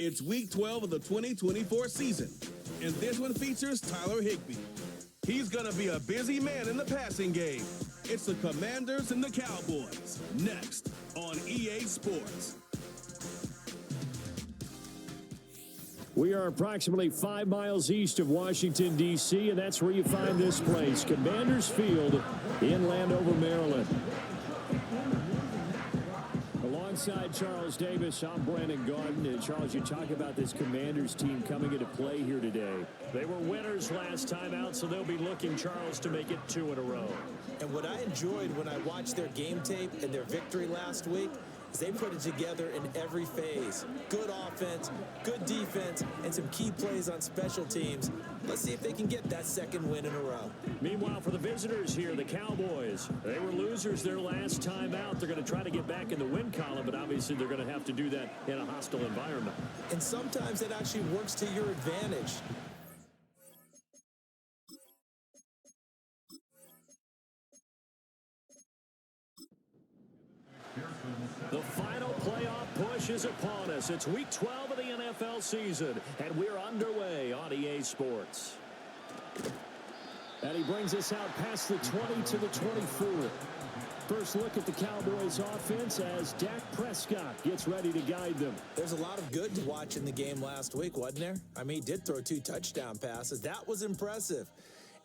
It's Week 12 of the 2024 season, and this one features Tyler Higbee. He's going to be a busy man in the passing game. It's the Commanders and the Cowboys, next on EA Sports. We are approximately 5 miles east of Washington, D.C., and that's where you find this place, Commanders Field in Landover, Maryland. Alongside Charles Davis, I'm Brandon Garden. And Charles, you talk about this Commanders team coming into play here today. They were winners last time out, so they'll be looking, Charles, to make it 2 in a row. And what I enjoyed when I watched their game tape and their victory last week is they put it together in every phase. Good offense, good defense, and some key plays on special teams. Let's see if they can get that second win in a row. Meanwhile, for the visitors here, the Cowboys, they were losers their last time out. They're going to try to get back in the win column, but obviously they're going to have to do that in a hostile environment. And sometimes it actually works to your advantage. The final playoff push is upon us. It's Week 12 of the NFL season, and we're underway on EA Sports. And he brings us out past the 20 to the 24. First look at the Cowboys offense as Dak Prescott gets ready to guide them. There's a lot of good to watch in the game last week, wasn't there? I mean, he did throw 2 touchdown passes. That was impressive.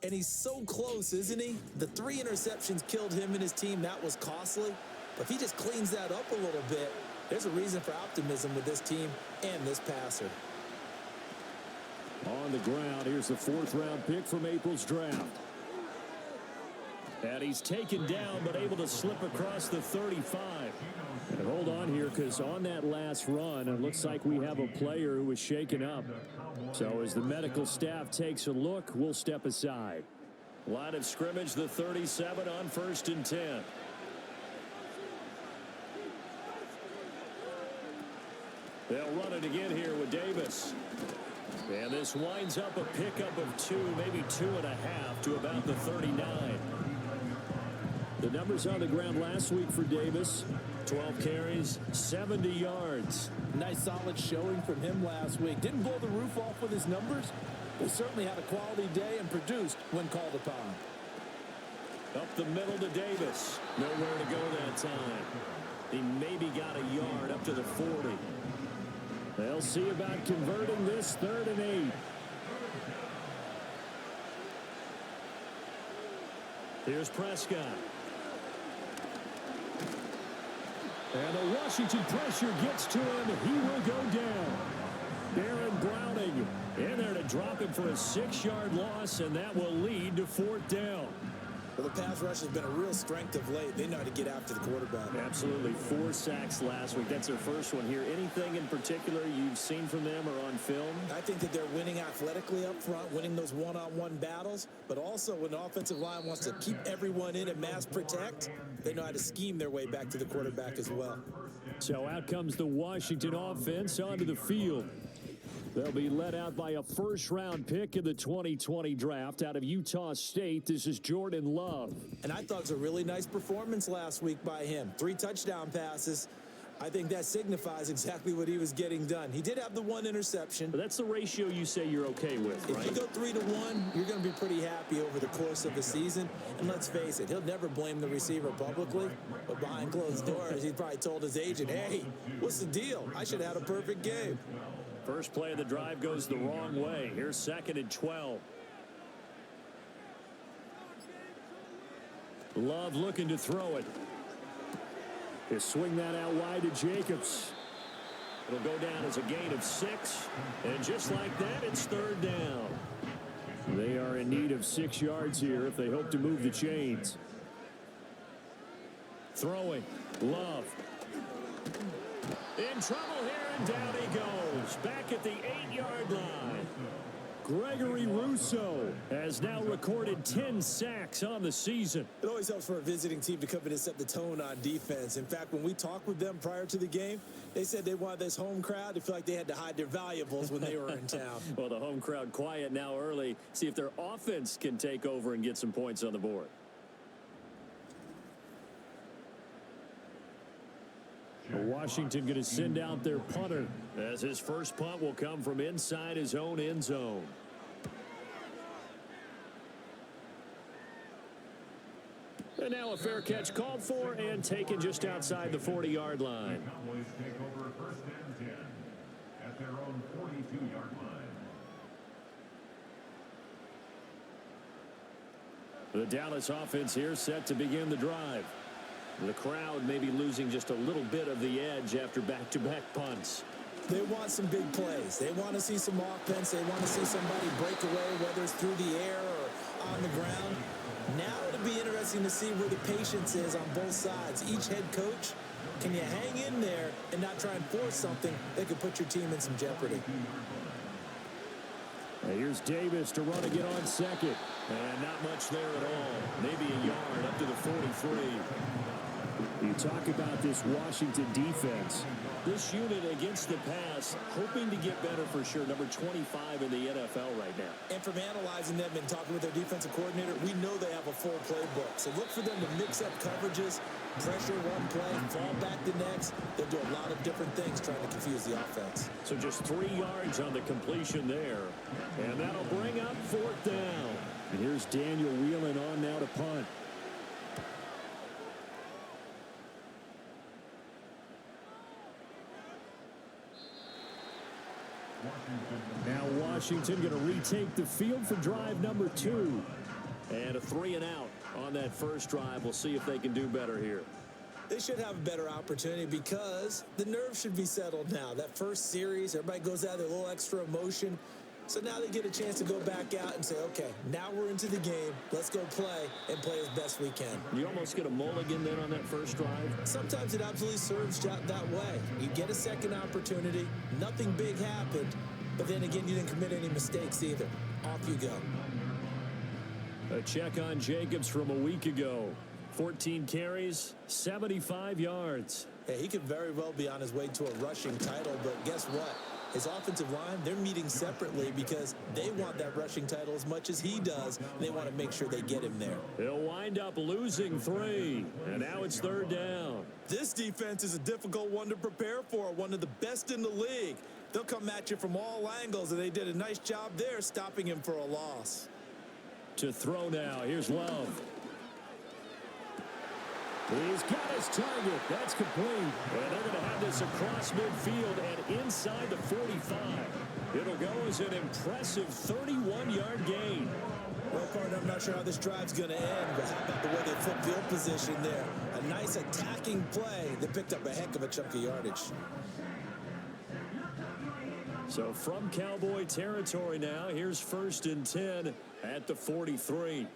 And he's so close, isn't he? The 3 interceptions killed him and his team. That was costly. But if he just cleans that up a little bit, there's a reason for optimism with this team and this passer. On the ground, here's the 4th-round pick from April's draft. And he's taken down, but able to slip across the 35. And hold on here, because on that last run, it looks like we have a player who was shaken up. So as the medical staff takes a look, we'll step aside. Line of scrimmage, the 37 on 1st and 10. They'll run it again here with Davis. And this winds up a pickup of 2, maybe 2.5 to about the 39. The numbers on the ground last week for Davis, 12 carries, 70 yards. Nice solid showing from him last week. Didn't blow the roof off with his numbers, but certainly had a quality day and produced when called upon. Up the middle to Davis. Nowhere to go that time. He maybe got a yard up to the 40. They'll see about converting this 3rd and 8. Here's Prescott. And the Washington pressure gets to him. He will go down. Aaron Browning in there to drop him for a 6-yard loss, and that will lead to 4th down. Well, the pass rush has been a real strength of late. They know how to get after the quarterback. Absolutely. 4 sacks last week. That's their first one here. Anything in particular you've seen from them or on film? I think that they're winning athletically up front, winning those one-on-one battles, but also when the offensive line wants to keep everyone in and mass protect, they know how to scheme their way back to the quarterback as well. So out comes the Washington offense onto the field. They'll be led out by a 1st-round pick in the 2020 draft out of Utah State. This is Jordan Love. And I thought it was a really nice performance last week by him. 3 touchdown passes. I think that signifies exactly what he was getting done. He did have the 1 interception. But that's the ratio you say you're okay with, right? If you go 3 to 1, you're going to be pretty happy over the course of the season. And let's face it, he'll never blame the receiver publicly. But behind closed doors, he probably told his agent, hey, what's the deal? I should have had a perfect game. First play of the drive goes the wrong way. Here's 2nd and 12. Love looking to throw it. He'll swing that out wide to Jacobs. It'll go down as a gain of 6. And just like that, it's 3rd down. They are in need of 6 yards here if they hope to move the chains. Throwing. Love. In trouble here, and down he goes. Back at the 8-yard line. Gregory Rousseau has now recorded 10 sacks on the season. It always helps for a visiting team to come in and set the tone on defense. In fact, when we talked with them prior to the game, they said they wanted this home crowd to feel like they had to hide their valuables when they were in town. Well, the home crowd quiet now early. See if their offense can take over and get some points on the board. Washington going to send out their punter as his first punt will come from inside his own end zone. And now a fair catch called for and taken just outside the 40-yard line. Cowboys take over first and 10 at their own 42-yard line. The Dallas offense here set to begin the drive. The crowd may be losing just a little bit of the edge after back-to-back punts. They want some big plays. They want to see some offense. They want to see somebody break away, whether it's through the air or on the ground. Now it'll be interesting to see where the patience is on both sides. Each head coach, can you hang in there and not try and force something that could put your team in some jeopardy? Here's Davis to run again on second. And not much there at all. Maybe a yard up to the 43. You talk about this Washington defense. This unit against the pass, hoping to get better for sure. Number 25 in the NFL right now. And from analyzing them and talking with their defensive coordinator, we know they have a full playbook. So look for them to mix up coverages, pressure one play, fall back the next. They'll do a lot of different things trying to confuse the offense. So just 3 yards on the completion there. And that'll bring up 4th down. And here's Daniel wheeling on now to punt. Now Washington going to retake the field for drive number 2. And a 3 and out on that first drive. We'll see if they can do better here. They should have a better opportunity because the nerves should be settled now. That first series, everybody goes out with a little extra emotion. So now they get a chance to go back out and say, okay, now we're into the game. Let's go play and play as best we can. You almost get a mulligan then on that first drive. Sometimes it absolutely serves that way. You get a second opportunity. Nothing big happened. But then again, you didn't commit any mistakes either. Off you go. A check on Jacobs from a week ago. 14 carries, 75 yards. Hey, he could very well be on his way to a rushing title, but guess what? His offensive line, they're meeting separately because they want that rushing title as much as he does. And they want to make sure they get him there. He'll wind up losing 3, and now it's 3rd down. This defense is a difficult one to prepare for, one of the best in the league. They'll come at you from all angles, and they did a nice job there stopping him for a loss. To throw now, here's Love. He's got his target. That's complete. And they're going to have this across midfield and inside the 45. It'll go as an impressive 31-yard gain. Well, partner, I'm not sure how this drive's going to end, but how about the way they flip field position there? A nice attacking play that picked up a heck of a chunk of yardage. So from Cowboy territory now, here's 1st and 10 at the 43.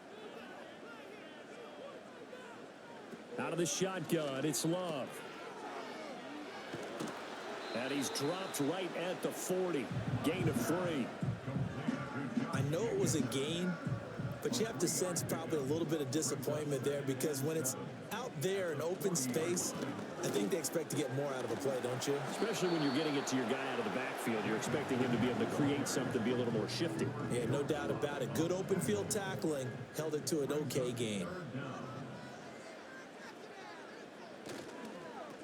Out of the shotgun, it's Love. And he's dropped right at the 40. Gain of 3. I know it was a gain, but you have to sense probably a little bit of disappointment there because when it's out there in open space, I think they expect to get more out of a play, don't you? Especially when you're getting it to your guy out of the backfield. You're expecting him to be able to create something, be a little more shifty. Yeah, no doubt about it. Good open field tackling held it to an okay gain.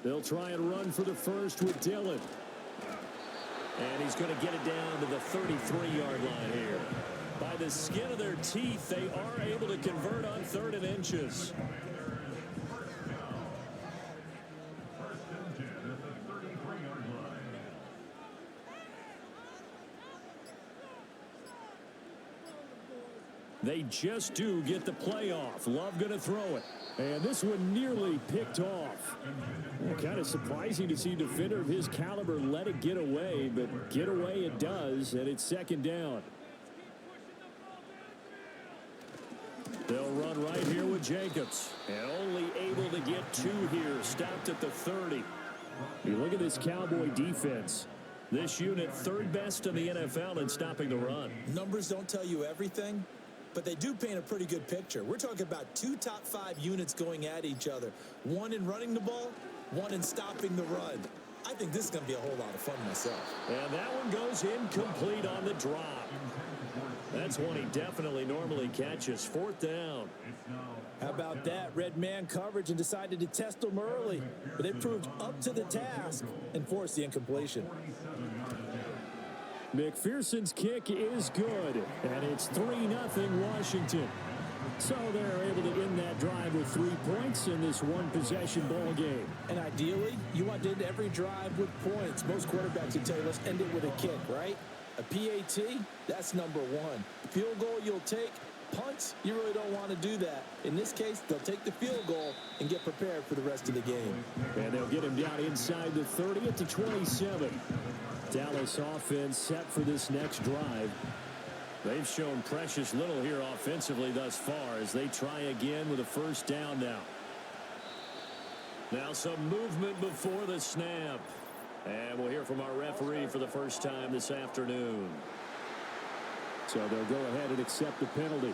They'll try and run for the first with Dillon. And he's going to get it down to the 33-yard line here. By the skin of their teeth, they are able to convert on 3rd and inches. They just do get the play off. Love going to throw it. And this one nearly picked off. Well, kind of surprising to see a defender of his caliber let it get away, but get away it does, and it's 2nd down. They'll run right here with Jacobs. And only able to get 2 here, stopped at the 30. You look at this Cowboy defense. This unit 3rd best in the NFL in stopping the run. Numbers don't tell you everything, but they do paint a pretty good picture. We're talking about 2 top 5 units going at each other. One in running the ball, one in stopping the run. I think this is going to be a whole lot of fun myself. And that one goes incomplete on the drop. That's one he definitely normally catches. Fourth down. How about that? Red man coverage and decided to test them early. But they proved up to the task and forced the incompletion. McPherson's kick is good. And it's 3-0 Washington. So they're able to end that drive with 3 points in this one-possession ball game. And ideally, you want to end every drive with points. Most quarterbacks would tell you, let's end it with a kick, right? A PAT, that's number 1. Field goal you'll take. Punts, you really don't want to do that. In this case, they'll take the field goal and get prepared for the rest of the game. And they'll get him down inside the 30 at the 27. Dallas offense set for this next drive. They've shown precious little here offensively thus far as they try again with a first down now. Now some movement before the snap. And we'll hear from our referee for the first time this afternoon. So they'll go ahead and accept the penalty.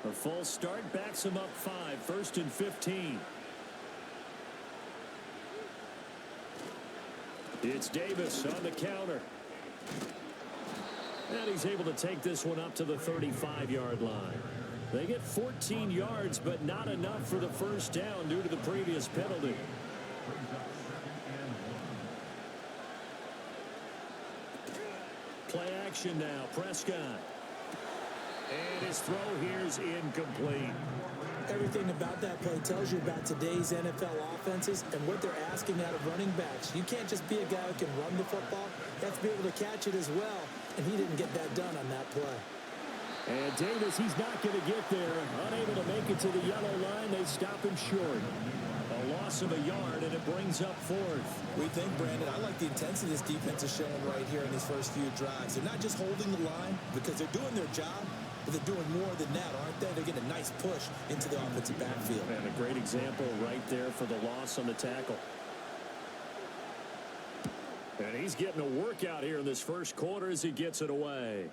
A false start backs them up 5. 1st and 15. It's Davis on the counter. And he's able to take this one up to the 35-yard line. They get 14 yards, but not enough for the first down due to the previous penalty. Play action now. Prescott. And his throw here's incomplete. Everything about that play tells you about today's NFL offenses and what they're asking out of running backs. You can't just be a guy who can run the football. You have to be able to catch it as well. And he didn't get that done on that play. And Davis, he's not going to get there. Unable to make it to the yellow line. They stop him short. A loss of a yard, and it brings up 4th. We think, Brandon, I like the intensity this defense is showing right here in these first few drives. They're not just holding the line because they're doing their job, but they're doing more than that, aren't they? They're getting a nice push into the offensive backfield. And a great example right there for the loss on the tackle. And he's getting a workout here in this first quarter as he gets it away.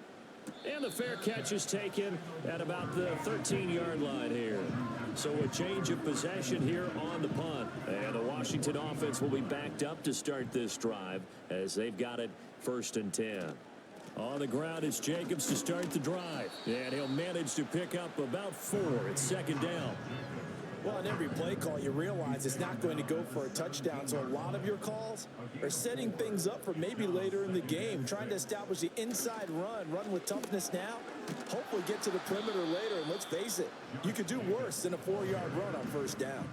And the fair catch is taken at about the 13-yard line here. So a change of possession here on the punt. And the Washington offense will be backed up to start this drive as they've got it 1st and 10. On the ground is Jacobs to start the drive. And he'll manage to pick up about 4. It's 2nd down. Well, in every play call, you realize it's not going to go for a touchdown. So a lot of your calls are setting things up for maybe later in the game, trying to establish the inside run with toughness now, hopefully get to the perimeter later. And let's face it, you could do worse than a 4-yard run on 1st down.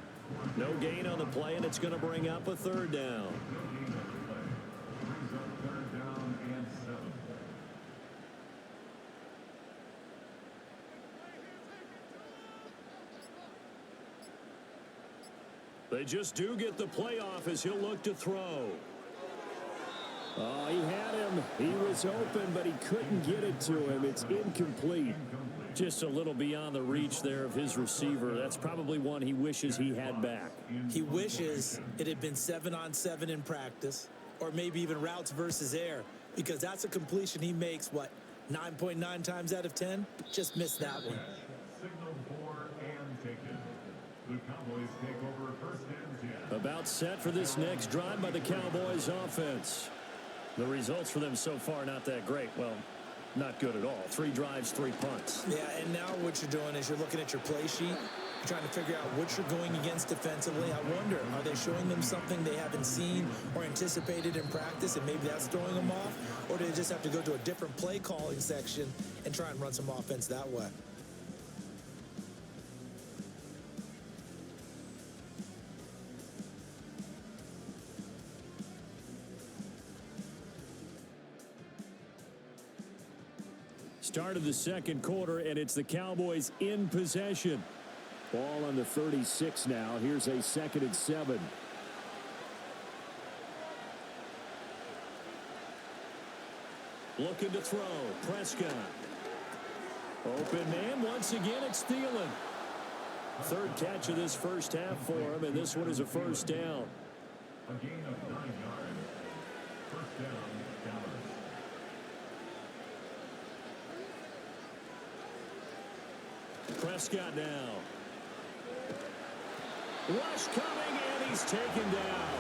No gain on the play, and it's going to bring up a 3rd down. They just do get the playoff as he'll look to throw. Oh, he had him. He was open, but he couldn't get it to him. It's incomplete. Just a little beyond the reach there of his receiver. That's probably one he wishes he had back. He wishes it had been 7-on-7 in practice, or maybe even routes versus air, because that's a completion he makes, 9.9 times out of 10? Just missed that one. Signal for and taken. The Cowboys take over 1st and 10. About set for this next drive by the Cowboys offense. The results for them so far not that great. Well, not good at all. 3 drives, 3 punts. Yeah, and now what you're doing is you're looking at your play sheet. You're trying to figure out what you're going against defensively. I wonder, are they showing them something they haven't seen or anticipated in practice, and maybe that's throwing them off? Or do they just have to go to a different play calling section and try and run some offense that way? Start of the 2nd quarter, and it's the Cowboys in possession. Ball on the 36 now. Here's a 2nd and 7. Looking to throw. Prescott. Open man. Once again, it's Thielen. 3rd catch of this first half for him, and this one is a 1st down. A gain of 9 yards. 1st down, Dallas. Prescott now. Rush coming, and he's taken down.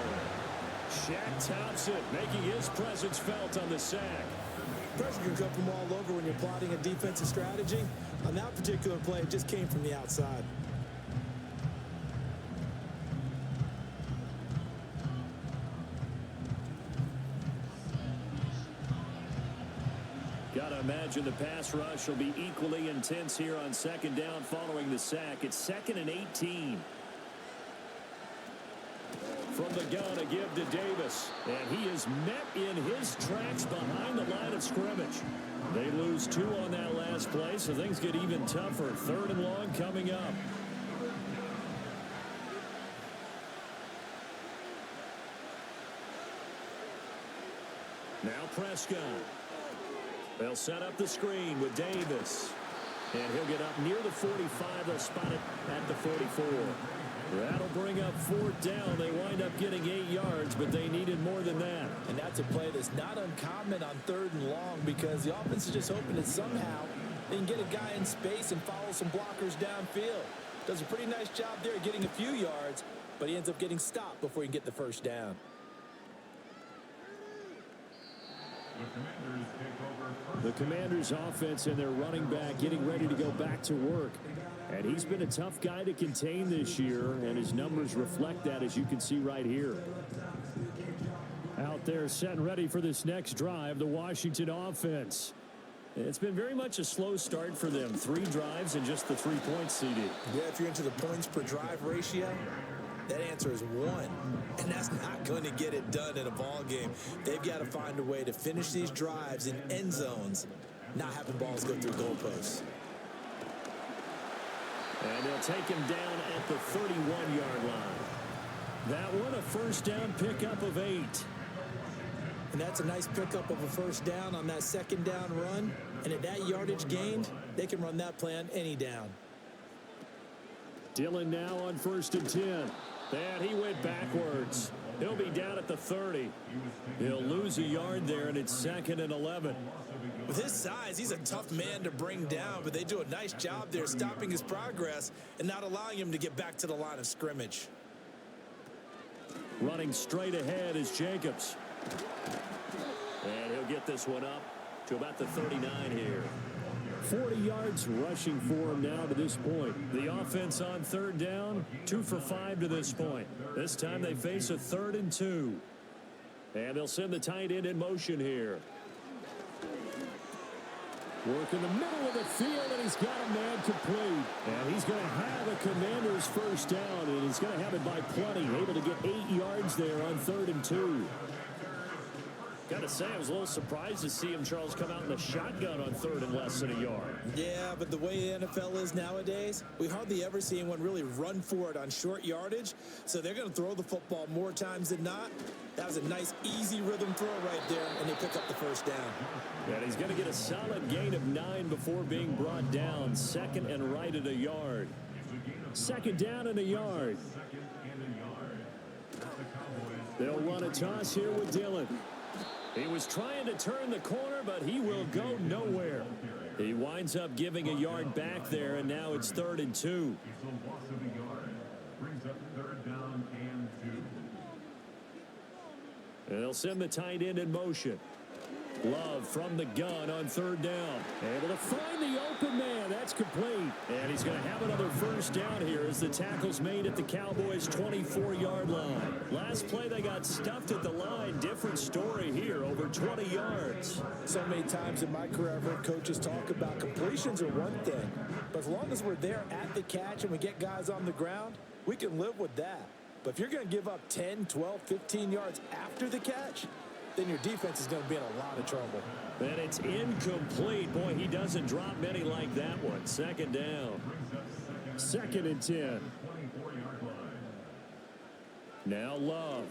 Shaq Thompson making his presence felt on the sack. Pressure can come from all over when you're plotting a defensive strategy. On that particular play, it just came from the outside. Got to imagine the pass rush will be equally intense here on second down following the sack. It's 2nd and 18. From the gun, a give to Davis. And he is met in his tracks behind the line of scrimmage. They lose 2 on that last play, so things get even tougher. 3rd and long coming up. Now Prescott. They'll set up the screen with Davis. And he'll get up near the 45. They'll spot it at the 44. That'll bring up 4th down. They wind up getting 8 yards, but they needed more than that. And that's a play that's not uncommon on 3rd and long because the offense is just hoping that somehow they can get a guy in space and follow some blockers downfield. Does a pretty nice job there getting a few yards, but he ends up getting stopped before he can get the 1st down. The Commanders' offense and their running back getting ready to go back to work. And he's been a tough guy to contain this year, and his numbers reflect that, as you can see right here. Out there set and ready for this next drive, the Washington offense. It's been very much a slow start for them. 3 drives and just the 3 points, CD. Yeah, if you're into the points per drive ratio, that answer is 1. And that's not going to get it done in a ball game. They've got to find a way to finish these drives in end zones, not having balls go through goalposts. And they'll take him down at the 31-yard line. That one, a 1st down pickup of 8. And that's a nice pickup of a 1st down on that 2nd down run. And at that yardage gained, they can run that play on any down. Dillon now on 1st and 10. And he went backwards. He'll be down at the 30. He'll lose a yard there, and it's 2nd and 11. With his size, he's a tough man to bring down, but they do a nice job there stopping his progress and not allowing him to get back to the line of scrimmage. Running straight ahead is Jacobs. And he'll get this one up to about the 39 here. 40 yards rushing for him now to this point. The offense on 3rd down, 2 for 5 to this point. This time they face a 3rd and 2. And they'll send the tight end in motion here. Work in the middle of the field, and he's got a man complete. And he's going to have a Commander's 1st down, and he's going to have it by plenty. Able to get 8 yards there on 3rd and 2. Got to say, I was a little surprised to see him, Charles, come out in the shotgun on 3rd and less than a yard. Yeah, but the way the NFL is nowadays, we hardly ever see anyone really run for it on short yardage. So they're going to throw the football more times than not. That was a nice, easy rhythm throw right there, and they pick up the 1st down. And he's going to get a solid gain of 9 before being brought down. 2nd and right at a yard. 2nd down and a yard. They'll run a toss here with Dillon. He was trying to turn the corner, but he will go nowhere. He winds up giving a yard back there, and now it's 3rd and 2. And they'll send the tight end in motion. Love from the gun on 3rd down. Able to find the open man. That's complete. And he's going to have another 1st down here as the tackle's made at the Cowboys' 24-yard line. Last play, they got stuffed at the line. Different story here, over 20 yards. So many times in my career, I've heard coaches talk about completions are one thing. But as long as we're there at the catch and we get guys on the ground, we can live with that. But if you're going to give up 10, 12, 15 yards after the catch, then your defense is going to be in a lot of trouble. And it's incomplete. Boy, he doesn't drop many like that one. 2nd down. 2nd and 10. Now Love.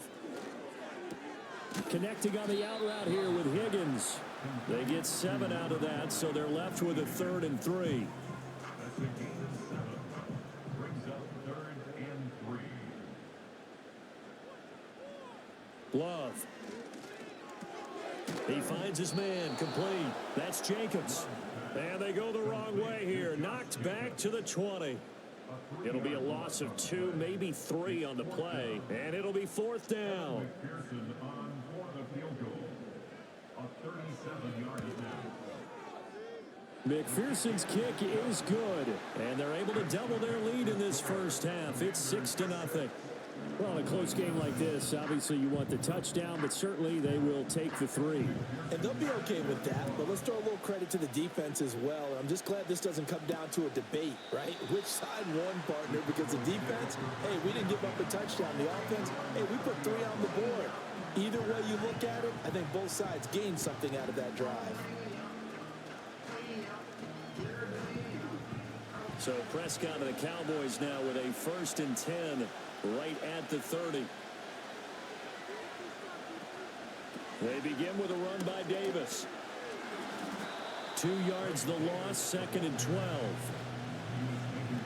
Connecting on the out route here with Higgins. They get 7 out of that, so they're left with a 3rd and 3. Love. He finds his man, complete. That's Jacobs. And they go the wrong way here. Knocked back to the 20. It'll be a loss of 2, maybe 3 on the play. And it'll be 4th down. Pearson on for the field goal. A 37-yard attempt. McPherson's kick is good, and they're able to double their lead in this first half. It's 6-0. Well, in a close game like this, obviously you want the touchdown, but certainly they will take the 3. And they'll be okay with that, but let's throw a little credit to the defense as well. I'm just glad this doesn't come down to a debate, right? Which side won, partner? Because the defense, hey, we didn't give up a touchdown. The offense, hey, we put 3 on the board. Either way you look at it, I think both sides gained something out of that drive. So Prescott and the Cowboys now with a 1st and 10 right at the 30. They begin with a run by Davis. 2 yards the loss, 2nd and 12.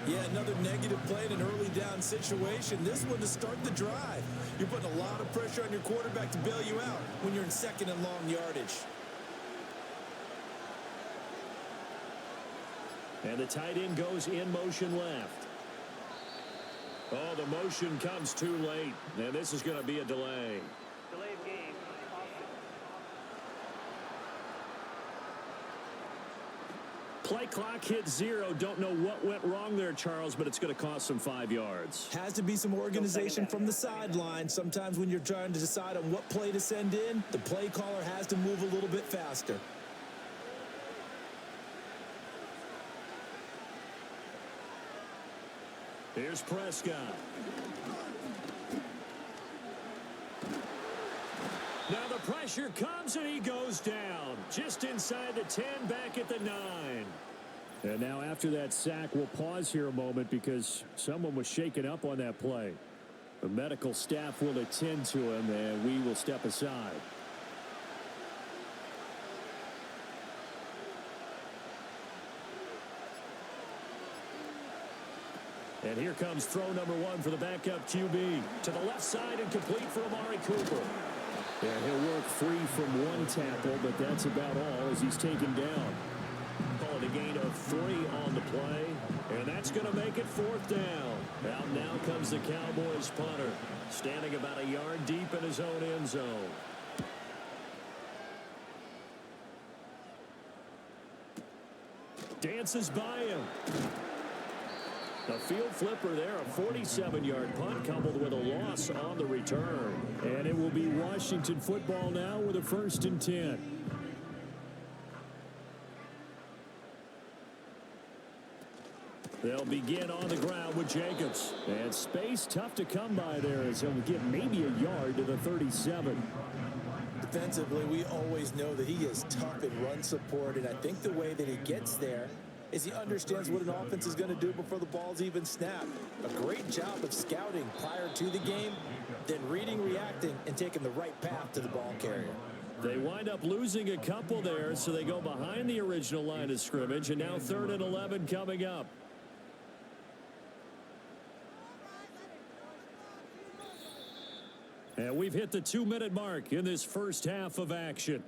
Yeah, another negative play in an early down situation. This one to start the drive. You're putting a lot of pressure on your quarterback to bail you out when you're in 2nd and long yardage. And the tight end goes in motion left. Oh, the motion comes too late. And this is going to be a delay. Delay of game. Play clock hit 0. Don't know what went wrong there, Charles, but it's going to cost them 5 yards. Has to be some organization from the sideline. Sometimes when you're trying to decide on what play to send in, the play caller has to move a little bit faster. Here's Prescott. Now the pressure comes and he goes down. Just inside the 10, back at the 9. And now after that sack, we'll pause here a moment because someone was shaken up on that play. The medical staff will attend to him and we will step aside. And here comes throw number 1 for the backup QB. To the left side and complete for Amari Cooper. Yeah, he'll work free from 1 tackle, but that's about all as he's taken down. Call it a gain of 3 on the play, and that's going to make it 4th down. Out now comes the Cowboys punter, standing about a yard deep in his own end zone. Dances by him. A field flipper there, a 47-yard punt coupled with a loss on the return. And it will be Washington football now with a 1st and 10. They'll begin on the ground with Jacobs. And space tough to come by there as he'll get maybe a yard to the 37. Defensively, we always know that he is tough in run support, and I think the way that he gets there is he understands what an offense is going to do before the ball's even snapped. A great job of scouting prior to the game, then reading, reacting, and taking the right path to the ball carrier. They wind up losing a couple there, so they go behind the original line of scrimmage, and now 3rd and 11 coming up. And we've hit the 2-minute mark in this first half of action.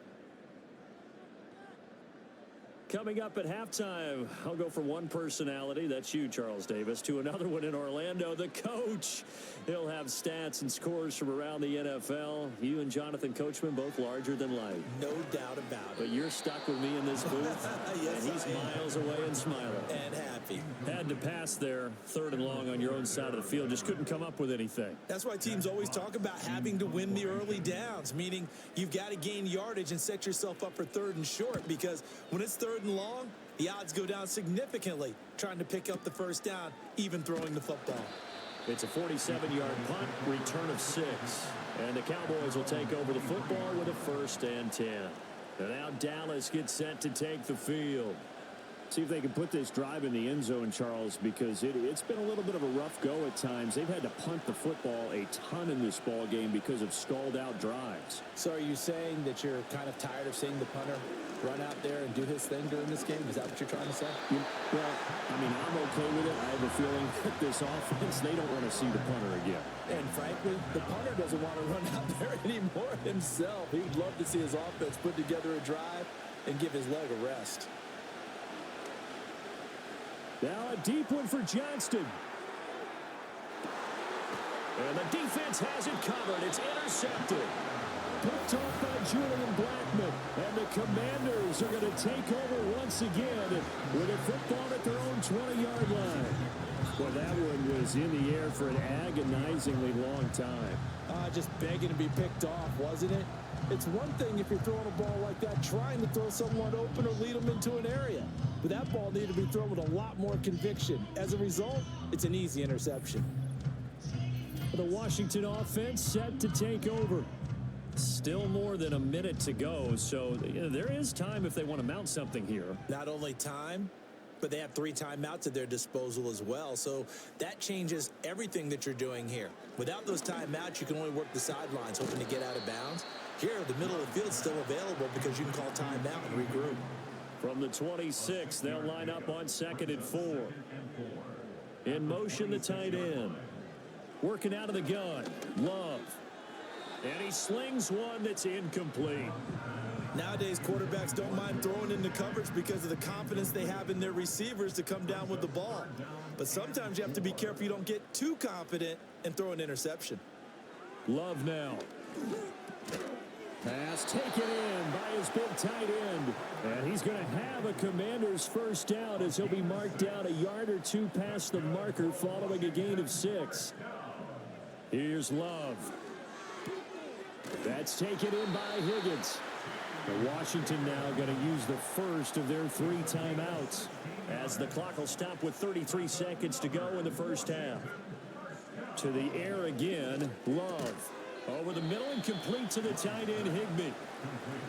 Coming up at halftime, I'll go from one personality, that's you, Charles Davis, to another one in Orlando, the coach. He'll have stats and scores from around the NFL. You and Jonathan Coachman, both larger than life. No doubt about it. But you're stuck with me in this booth, yes, and he's miles away and smiling. And happy. Had to pass there, 3rd and long on your own side of the field. Just couldn't come up with anything. That's why teams always talk about having to win the early downs, meaning you've got to gain yardage and set yourself up for 3rd and short, because when it's 3rd and long, the odds go down significantly trying to pick up the 1st down, even throwing the football. It's a 47-yard punt, return of 6. And the Cowboys will take over the football with a 1st and 10. And now Dallas gets set to take the field. See if they can put this drive in the end zone, Charles, because it's been a little bit of a rough go at times. They've had to punt the football a ton in this ball game because of stalled-out drives. So are you saying that you're kind of tired of seeing the punter run out there and do his thing during this game? Is that what you're trying to say? Well, I mean, I'm okay with it. I have a feeling that this offense, they don't want to see the punter again. And frankly, the punter doesn't want to run out there anymore himself. He would love to see his offense put together a drive and give his leg a rest. Now a deep one for Johnston. And the defense has it covered. It's intercepted. Picked off by Julian Blackmon. And the Commanders are going to take over once again with a football at their own 20-yard line. Well, that one was in the air for an agonizingly long time. Just begging to be picked off, wasn't it? It's one thing if you're throwing a ball like that, trying to throw someone open or lead them into an area. But that ball needed to be thrown with a lot more conviction. As a result, it's an easy interception. The Washington offense set to take over. Still more than a minute to go, so there is time if they want to mount something here. Not only time, but they have 3 timeouts at their disposal as well. So that changes everything that you're doing here. Without those timeouts, you can only work the sidelines, hoping to get out of bounds. Here, the middle of the field is still available because you can call timeout and regroup. From the 26, they'll line up on 2nd and 4. In motion, the tight end. Working out of the gun, Love. And he slings one that's incomplete. Nowadays, quarterbacks don't mind throwing into coverage because of the confidence they have in their receivers to come down with the ball. But sometimes you have to be careful you don't get too confident and throw an interception. Love now. Pass taken in by his big tight end. And he's going to have a Commander's first down as he'll be marked down a yard or 2 past the marker following a gain of 6. Here's Love. That's taken in by Higgins. Washington now going to use the first of their 3 timeouts as the clock will stop with 33 seconds to go in the first half. To the air again, Love. Over the middle and complete to the tight end, Higbee.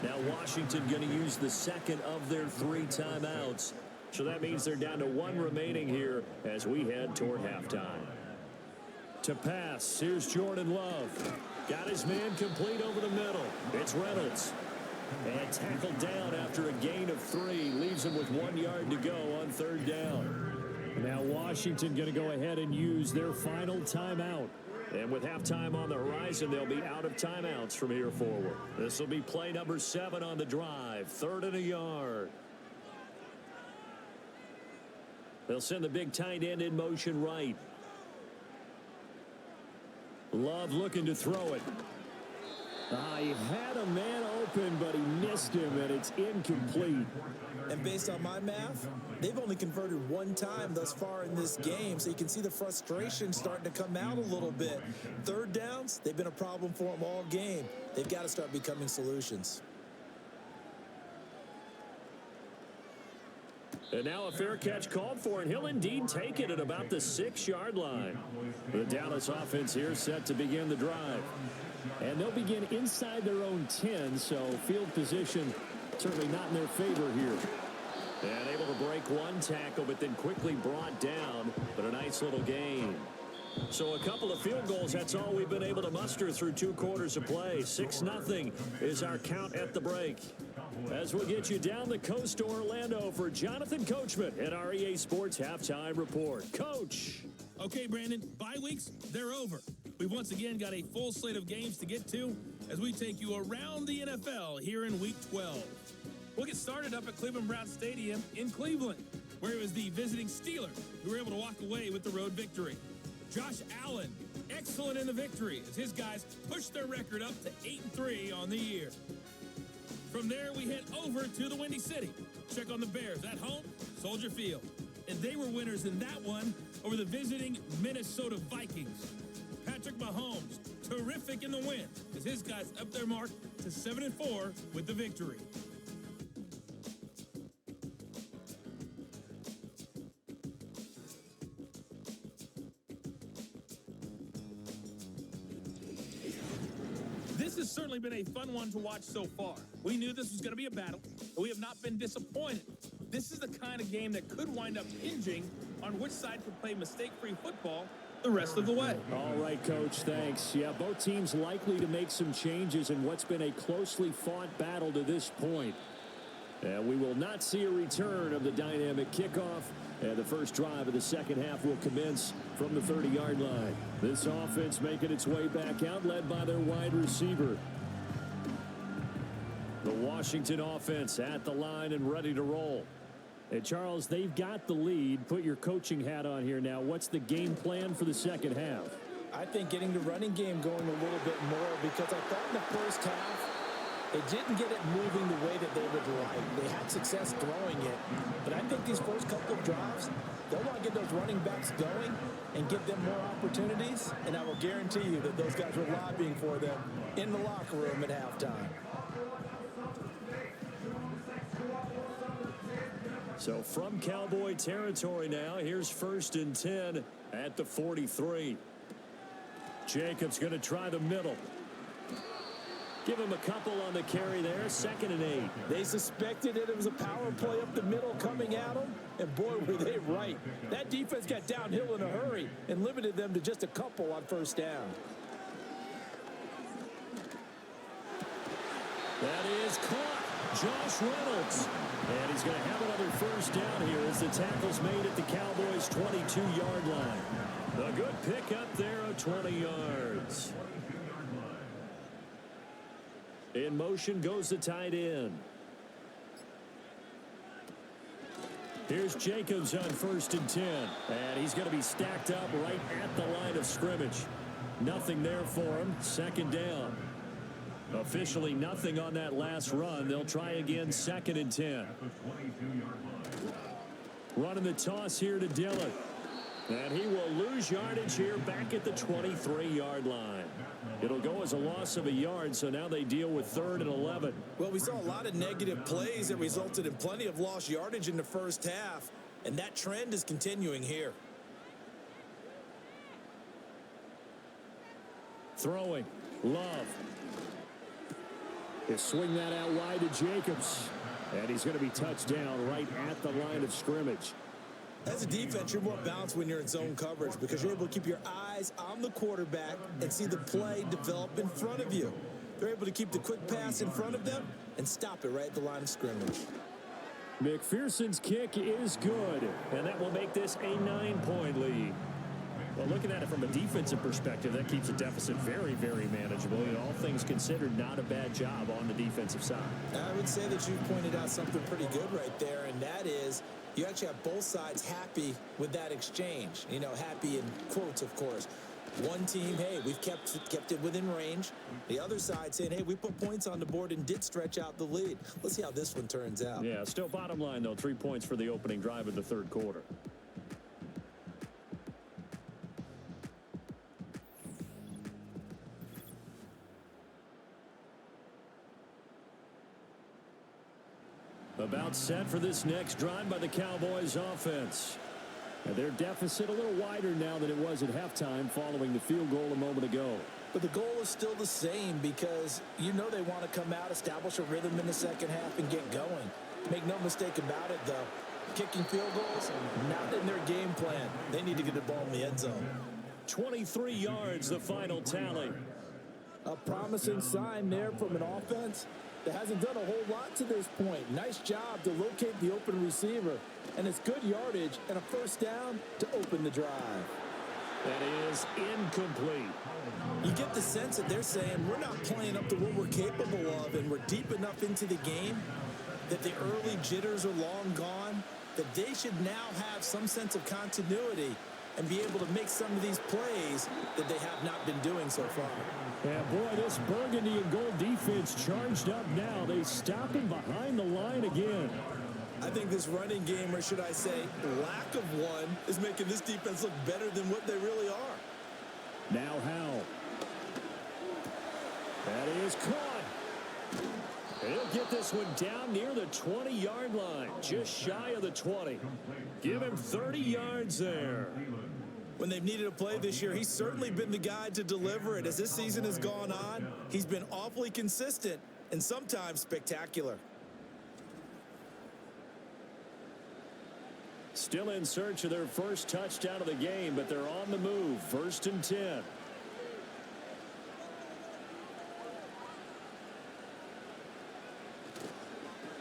Now Washington going to use the second of their 3 timeouts. So that means they're down to 1 remaining here as we head toward halftime. To pass, here's Jordan Love. Got his man complete over the middle. It's Reynolds. And tackled down after a gain of 3. Leaves him with 1 yard to go on 3rd down. Now Washington going to go ahead and use their final timeout. And with halftime on the horizon, they'll be out of timeouts from here forward. This will be play number 7 on the drive. 3rd and a yard. They'll send the big tight end in motion right. Love looking to throw it. He had a man open, but he missed him, and it's incomplete. And based on my math, they've only converted 1 time thus far in this game, so you can see the frustration starting to come out a little bit. 3rd downs, they've been a problem for them all game. They've got to start becoming solutions. And now a fair catch called for, and he'll indeed take it at about the 6-yard line. The Dallas offense here set to begin the drive. And they'll begin inside their own 10, so field position certainly not in their favor here. And able to break 1 tackle, but then quickly brought down, but a nice little gain. So a couple of field goals, that's all we've been able to muster through 2 quarters of play. 6-0 is our count at the break. As we'll get you down the coast to Orlando for Jonathan Coachman at our EA Sports Halftime Report. Coach. Okay, Brandon, bye weeks, they're over. We've once again got a full slate of games to get to as we take you around the NFL here in Week 12. We'll get started up at Cleveland Browns Stadium in Cleveland, where it was the visiting Steelers who were able to walk away with the road victory. Josh Allen, excellent in the victory as his guys pushed their record up to 8-3 on the year. From there, we head over to the Windy City. Check on the Bears at home, Soldier Field. And they were winners in that one over the visiting Minnesota Vikings. Patrick Mahomes, terrific in the win as his guys up their mark to 7-4 with the victory. This has certainly been a fun one to watch so far. We knew this was going to be a battle, but we have not been disappointed. This is the kind of game that could wind up hinging on which side could play mistake-free football the rest of the way. All right, Coach, thanks. Yeah, both teams likely to make some changes in what's been a closely fought battle to this point. And we will not see a return of the dynamic kickoff. And the first drive of the second half will commence from the 30-yard line. This offense making its way back out, led by their wide receiver. The Washington offense at the line and ready to roll. And Charles, they've got the lead. Put your coaching hat on here now. What's the game plan for the second half? I think getting the running game going a little bit more because I thought in the first half They didn't get it moving the way that they would like. They had success throwing it, but I think these first couple of drives, they'll want to get those running backs going and give them more opportunities, and I will guarantee you that those guys were lobbying for them in the locker room at halftime. So from Cowboy territory now, here's 1st and 10 at the 43. Jacobs going to try the middle. Give him a couple on the carry there. 2nd and 8. They suspected that it was a power play up the middle coming at them, and boy, were they right. That defense got downhill in a hurry and limited them to just a couple on 1st down. That is caught. Josh Reynolds. And he's going to have another 1st down here as the tackle's made at the Cowboys' 22-yard line. A good pickup there of 20 yards. In motion goes the tight end. Here's Jacobs on 1st and 10. And he's going to be stacked up right at the line of scrimmage. Nothing there for him. 2nd down. Officially nothing on that last run. They'll try again 2nd and 10. Running the toss here to Dillon. And he will lose yardage here back at the 23-yard line. It'll go as a loss of a yard, so now they deal with 3rd and 11. Well, we saw a lot of negative plays that resulted in plenty of lost yardage in the first half, and that trend is continuing here. Throwing. Love. He'll swing that out wide to Jacobs. And he's going to be touched down right at the line of scrimmage. As a defense, you're more balanced when you're in zone coverage because you're able to keep your eyes on the quarterback and see the play develop in front of you. They're able to keep the quick pass in front of them and stop it right at the line of scrimmage. McPherson's kick is good, and that will make this a 9-point lead. Well, looking at it from a defensive perspective, that keeps the deficit very, very manageable. You know, all things considered, not a bad job on the defensive side. I would say that you pointed out something pretty good right there, and that is you actually have both sides happy with that exchange. You know, happy in quotes, of course. One team, hey, we've kept it within range. The other side saying, hey, we put points on the board and did stretch out the lead. Let's see how this one turns out. Yeah, still bottom line, though, 3 points for the opening drive of the 3rd quarter. About set for this next drive by the Cowboys offense. And their deficit a little wider now than it was at halftime following the field goal a moment ago. But the goal is still the same because you know they want to come out, establish a rhythm in the second half, and get going. Make no mistake about it, though. Kicking field goals, not in their game plan. They need to get the ball in the end zone. 23 yards, the final tally. A promising sign there from an offense that hasn't done a whole lot to this point. Nice job to locate the open receiver. And it's good yardage and a 1st down to open the drive. That is incomplete. You get the sense that they're saying we're not playing up to what we're capable of, and we're deep enough into the game that the early jitters are long gone, that they should now have some sense of continuity and be able to make some of these plays that they have not been doing so far. Yeah, boy, this burgundy and gold defense charged up now. They stop him behind the line again. I think this running game, or should I say lack of one, is making this defense look better than what they really are. Now Howell. That is caught. He'll get this one down near the 20-yard line, just shy of the 20. Give him 30 yards there. When they've needed a play this year, he's certainly been the guy to deliver it. As this season has gone on, he's been awfully consistent and sometimes spectacular. Still in search of their first touchdown of the game, but they're on the move. 1st and 10.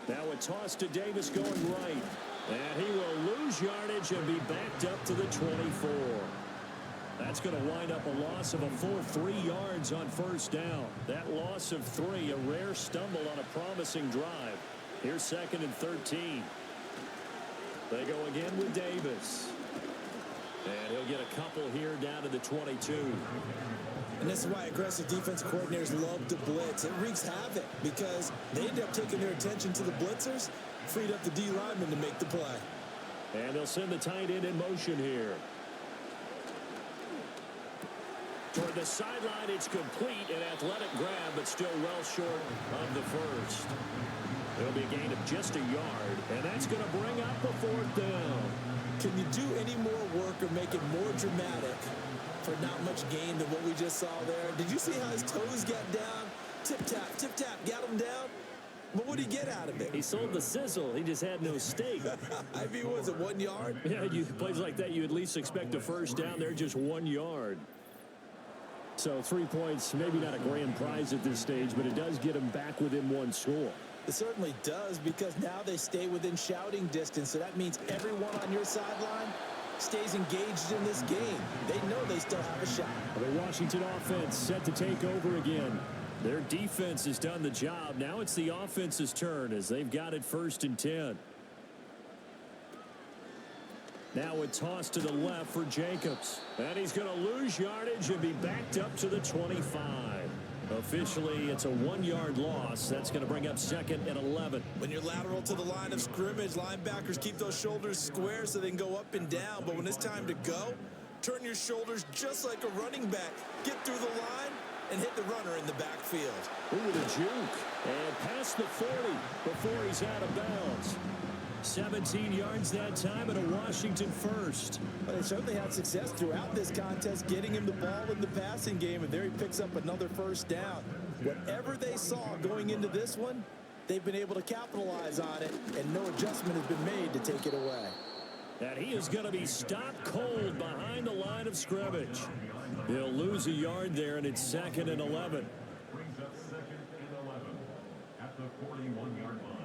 Now a toss to Davis going right. And he will lose yardage and be backed up to the 24. That's going to wind up a loss of a full 3 yards on 1st down. That loss of 3, a rare stumble on a promising drive. Here's 2nd and 13. They go again with Davis. And he'll get a couple here down to the 22. And this is why aggressive defense coordinators love to blitz. It wreaks havoc because they end up taking their attention to the blitzers, freed up the D lineman to make the play. And they'll send the tight end in motion here. Toward the sideline, it's complete. An athletic grab, but still well short of the first. It'll be a gain of just a yard, and that's going to bring up the fourth down. Can you do any more work or make it more dramatic for not much gain than what we just saw there? Did you see how his toes got down? Tip, tap, got him down. But what did he get out of it? He sold the sizzle. He just had no steak. I mean, was it 1 yard? Yeah, plays like that, you at least expect a first down there, just 1 yard. So 3 points, maybe not a grand prize at this stage, but it does get him back within one score. It certainly does, because now they stay within shouting distance. So that means everyone on your sideline stays engaged in this game. They know they still have a shot. The Washington offense set to take over again. Their defense has done the job. Now it's the offense's turn as they've got it 1st and 10. Now a toss to the left for Jacobs. And he's going to lose yardage and be backed up to the 25. Officially, it's a 1 yard loss. That's going to bring up 2nd and 11. When you're lateral to the line of scrimmage, linebackers keep those shoulders square so they can go up and down. But when it's time to go, turn your shoulders just like a running back. Get through the line and hit the runner in the backfield. Ooh, the juke. And past the 40 before he's out of bounds. 17 yards that time and a Washington first. Well, they certainly had success throughout this contest, getting him the ball in the passing game, and there he picks up another first down. Whatever they saw going into this one, they've been able to capitalize on it, and no adjustment has been made to take it away. And he is going to be stopped cold behind the line of scrimmage. He'll lose a yard there, and it's 2nd and 11. Brings up 2nd and 11 at the 41-yard line.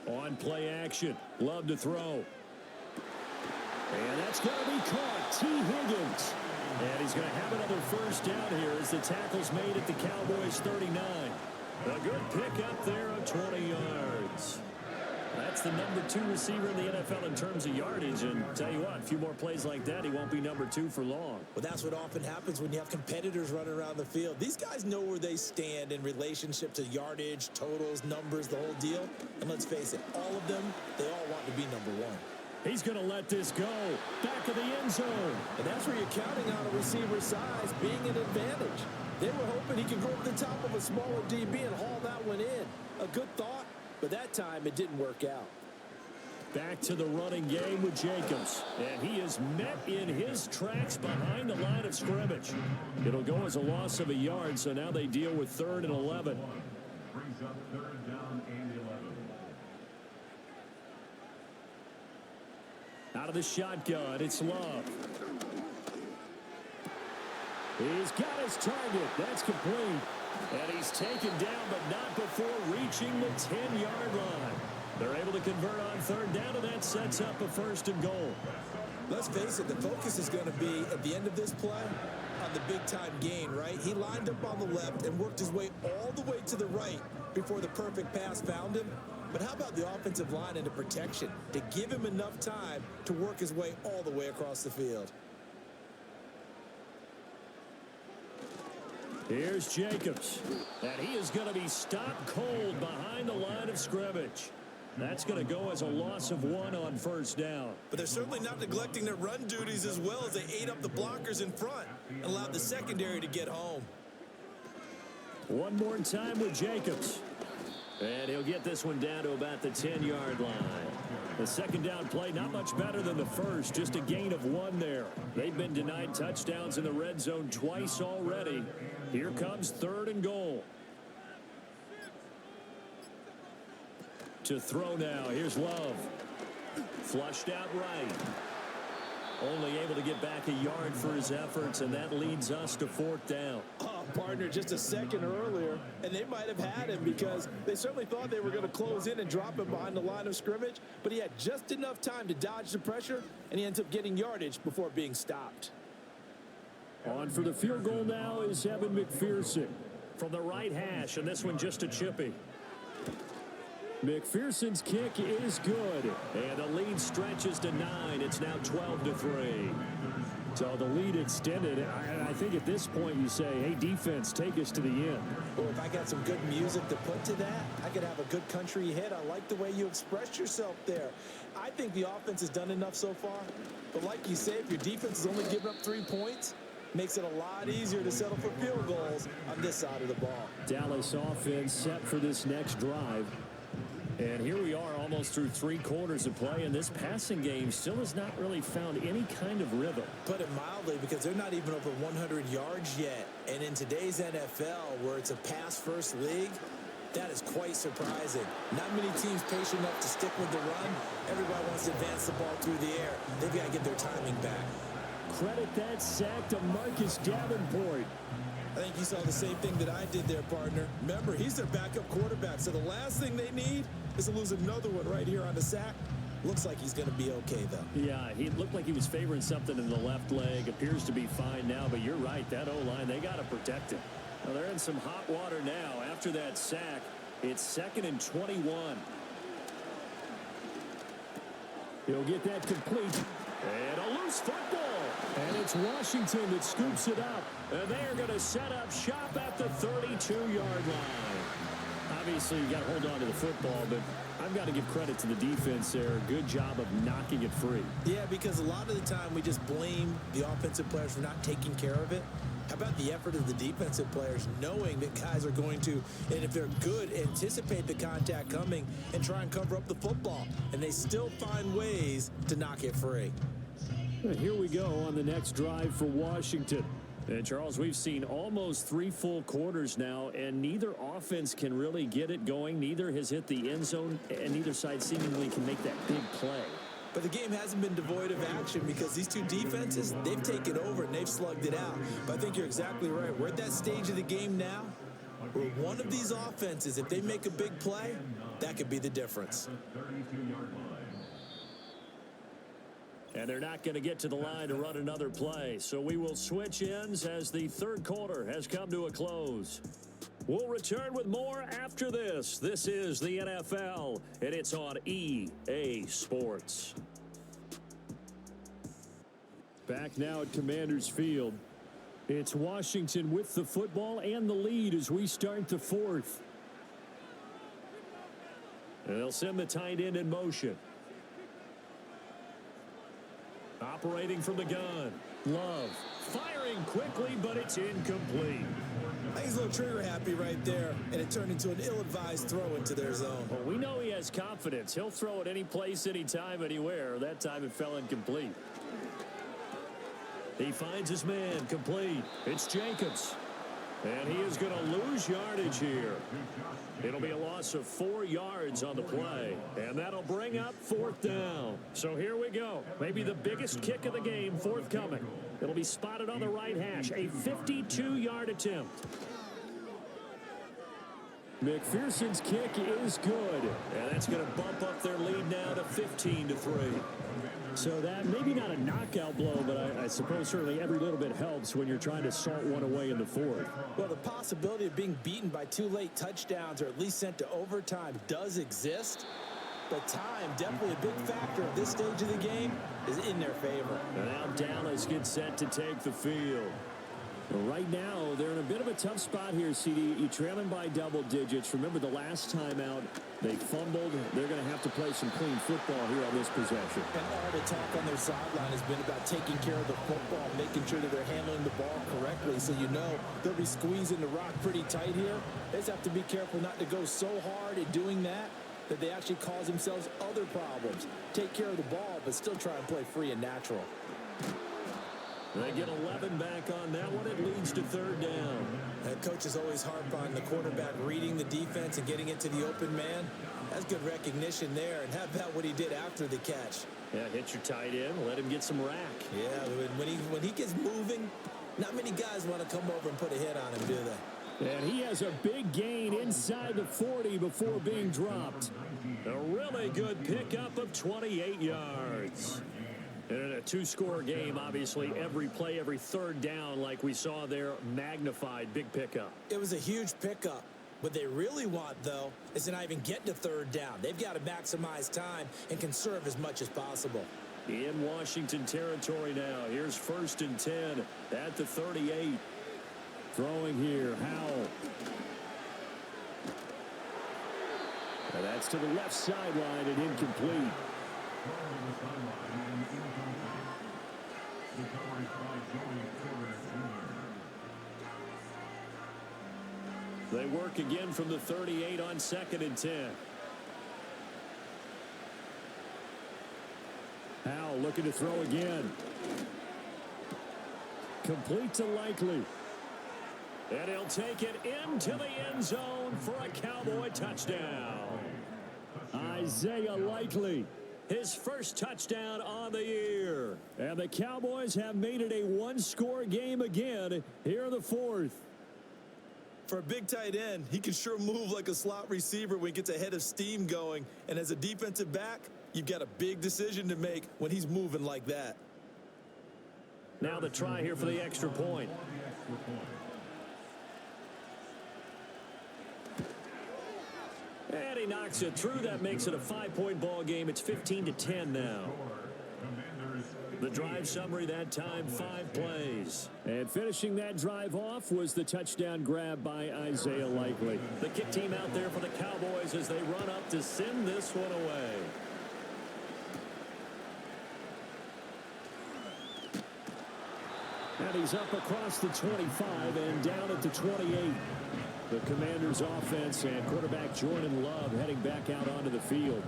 On play action. Love to throw. And that's going to be caught. T. Higgins. And he's going to have another first down here as the tackle's made at the Cowboys 39. A good pick up there of 20 yards. That's the #2 receiver in the NFL in terms of yardage. And tell you what, a few more plays like that, he won't be #2 for long. Well, that's what often happens when you have competitors running around the field. These guys know where they stand in relationship to yardage, totals, numbers, the whole deal. And let's face it, all of them, they all want to be #1. He's going to let this go. Back of the end zone. And that's where you're counting on a receiver's size being an advantage. They were hoping he could go up the top of a smaller DB and haul that one in. A good thought. But that time, it didn't work out. Back to the running game with Jacobs. And he is met in his tracks behind the line of scrimmage. It'll go as a loss of a yard, so now they deal with 3rd and 11. Brings up 3rd down and 11. Out of the shotgun, it's Love. He's got his target. That's complete. And he's taken down, but not before reaching the 10-yard line. They're able to convert on 3rd down, and that sets up a 1st and goal. Let's face it, the focus is going to be, at the end of this play, on the big-time gain, right? He lined up on the left and worked his way all the way to the right before the perfect pass found him. But how about the offensive line into protection to give him enough time to work his way all the way across the field? Here's Jacobs. And he is going to be stopped cold behind the line of scrimmage. That's going to go as a loss of 1 on 1st down. But they're certainly not neglecting their run duties as well as they ate up the blockers in front and allowed the secondary to get home. One more time with Jacobs. And he'll get this one down to about the 10-yard line. The 2nd down play, not much better than the first, just a gain of 1 there. They've been denied touchdowns in the red zone twice already. Here comes 3rd and goal. To throw now, here's Love. Flushed out right. Only able to get back a yard for his efforts, and that leads us to 4th down. Oh, partner, just a second earlier, and they might have had him because they certainly thought they were going to close in and drop him behind the line of scrimmage, but he had just enough time to dodge the pressure, and he ends up getting yardage before being stopped. On for the field goal now is Evan McPherson from the right hash, and this one just a chippy. McPherson's kick is good, and the lead stretches to 9. It's now 12-3. So the lead extended. I think at this point you say, hey, defense, take us to the end. Well, if I got some good music to put to that, I could have a good country hit. I like the way you expressed yourself there. I think the offense has done enough so far. But like you say, if your defense is only giving up 3 points, makes it a lot easier to settle for field goals on this side of the ball. Dallas offense set for this next drive. And here we are almost through 3 quarters of play, and this passing game still has not really found any kind of rhythm. Put it mildly, because they're not even over 100 yards yet. And in today's NFL, where it's a pass-first league, that is quite surprising. Not many teams patient enough to stick with the run. Everybody wants to advance the ball through the air. They've got to get their timing back. Credit that sack to Marcus Davenport. I think you saw the same thing that I did there, partner. Remember, he's their backup quarterback, so the last thing they need is to lose another one right here on the sack. Looks like he's going to be okay, though. Yeah, he looked like he was favoring something in the left leg. Appears to be fine now, but you're right. That O-line, they got to protect him. Well, they're in some hot water now. After that sack, it's 2nd and 21. He'll get that complete. And a loose football. And it's Washington that scoops it up. And they're going to set up shop at the 32-yard line. Obviously, you got to hold on to the football, but I've got to give credit to the defense there. Good job of knocking it free. Yeah, because a lot of the time we just blame the offensive players for not taking care of it. How about the effort of the defensive players knowing that guys are going to, and if they're good, anticipate the contact coming and try and cover up the football. And they still find ways to knock it free. And here we go on the next drive for Washington. And Charles, we've seen almost 3 full quarters now, and neither offense can really get it going. Neither has hit the end zone, and neither side seemingly can make that big play. But the game hasn't been devoid of action because these two defenses, they've taken over and they've slugged it out. But I think you're exactly right. We're at that stage of the game now where one of these offenses, if they make a big play, that could be the difference. And they're not going to get to the line to run another play. So we will switch ends as the 3rd quarter has come to a close. We'll return with more after this. This is the NFL, and it's on EA Sports. Back now at Commanders Field. It's Washington with the football and the lead as we start the 4th. And they'll send the tight end in motion. Operating from the gun. Love. Firing quickly, but it's incomplete. I think he's a little trigger happy right there, and it turned into an ill-advised throw into their zone. Well, we know he has confidence. He'll throw it any place, anytime, anywhere. That time it fell incomplete. He finds his man complete. It's Jacobs. And he is going to lose yardage here. It'll be a loss of 4 yards on the play. And that'll bring up 4th down. So here we go. Maybe the biggest kick of the game forthcoming. It'll be spotted on the right hash. A 52-yard attempt. McPherson's kick is good. And that's going to bump up their lead now to 15-3. So that maybe not a knockout blow, but I suppose certainly every little bit helps when you're trying to salt one away in the 4th. Well, the possibility of being beaten by 2 late touchdowns or at least sent to overtime does exist. But time, definitely a big factor at this stage of the game, is in their favor. And now Dallas gets set to take the field. Right now, they're in a bit of a tough spot here, CD. You're trailing by double digits. Remember the last time out, they fumbled. They're going to have to play some clean football here on this possession. And all the talk on their sideline has been about taking care of the football, making sure that they're handling the ball correctly. So you know they'll be squeezing the rock pretty tight here. They just have to be careful not to go so hard at doing that they actually cause themselves other problems. Take care of the ball, but still try and play free and natural. They get 11 back on that one. It leads to 3rd down. And coaches always harp on the quarterback reading the defense and getting into the open man. That's good recognition there. And how about what he did after the catch? Yeah, hit your tight end. Let him get some rack. Yeah, when he gets moving, not many guys want to come over and put a hit on him, do they? And he has a big gain inside the 40 before being dropped. A really good pickup of 28 yards. And in a 2-score game, obviously, every play, every 3rd down, like we saw there, magnified, big pickup. It was a huge pickup. What they really want, though, is to not even get to 3rd down. They've got to maximize time and conserve as much as possible. In Washington territory now. Here's 1st and 10 at the 38. Throwing here, Howell. And that's to the left sideline and incomplete. They work again from the 38 on 2nd and 10. Howell looking to throw again. Complete to Likely. And he'll take it into the end zone for a Cowboy touchdown. Isaiah Likely, his first touchdown on the year. And the Cowboys have made it a one-score game again here in the 4th. For a big tight end, he can sure move like a slot receiver when he gets a head of steam going. And as a defensive back, you've got a big decision to make when he's moving like that. Now the try here for the extra point. And he knocks it through. That makes it a 5-point ball game. It's 15-10 now. The drive summary that time, 5 plays. And finishing that drive off was the touchdown grab by Isaiah Likely. The kick team out there for the Cowboys as they run up to send this one away. And he's up across the 25 and down at the 28. The Commanders' offense and quarterback Jordan Love heading back out onto the field.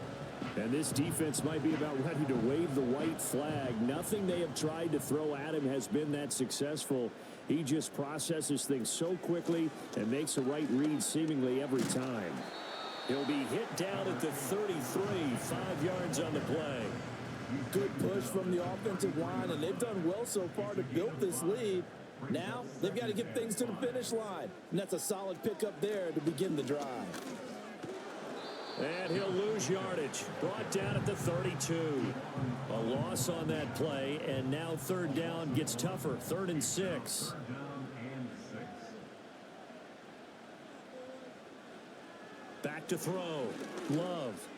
And this defense might be about ready to wave the white flag. Nothing they have tried to throw at him has been that successful. He just processes things so quickly and makes the right read seemingly every time. He'll be hit down at the 33, 5 yards on the play. Good push from the offensive line, and they've done well so far to build this lead. Now, they've got to get things to the finish line, and that's a solid pickup there to begin the drive. And he'll lose yardage. Brought down at the 32. A loss on that play, and now 3rd down gets tougher. 3rd and 6. Back to throw. Love.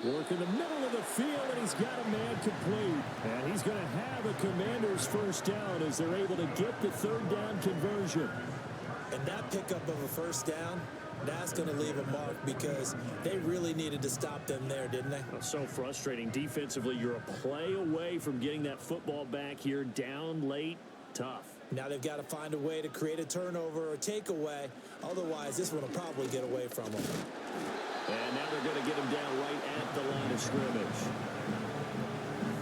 Work in the middle of the field, and he's got a man complete. And he's going to have a Commander's 1st down as they're able to get the 3rd down conversion. And that pickup of a 1st down, that's going to leave a mark because they really needed to stop them there, didn't they? So frustrating. Defensively, you're a play away from getting that football back here. Down late, tough. Now they've got to find a way to create a turnover or takeaway. Otherwise, this one will probably get away from them. And now they're going to get him down right at the line of scrimmage.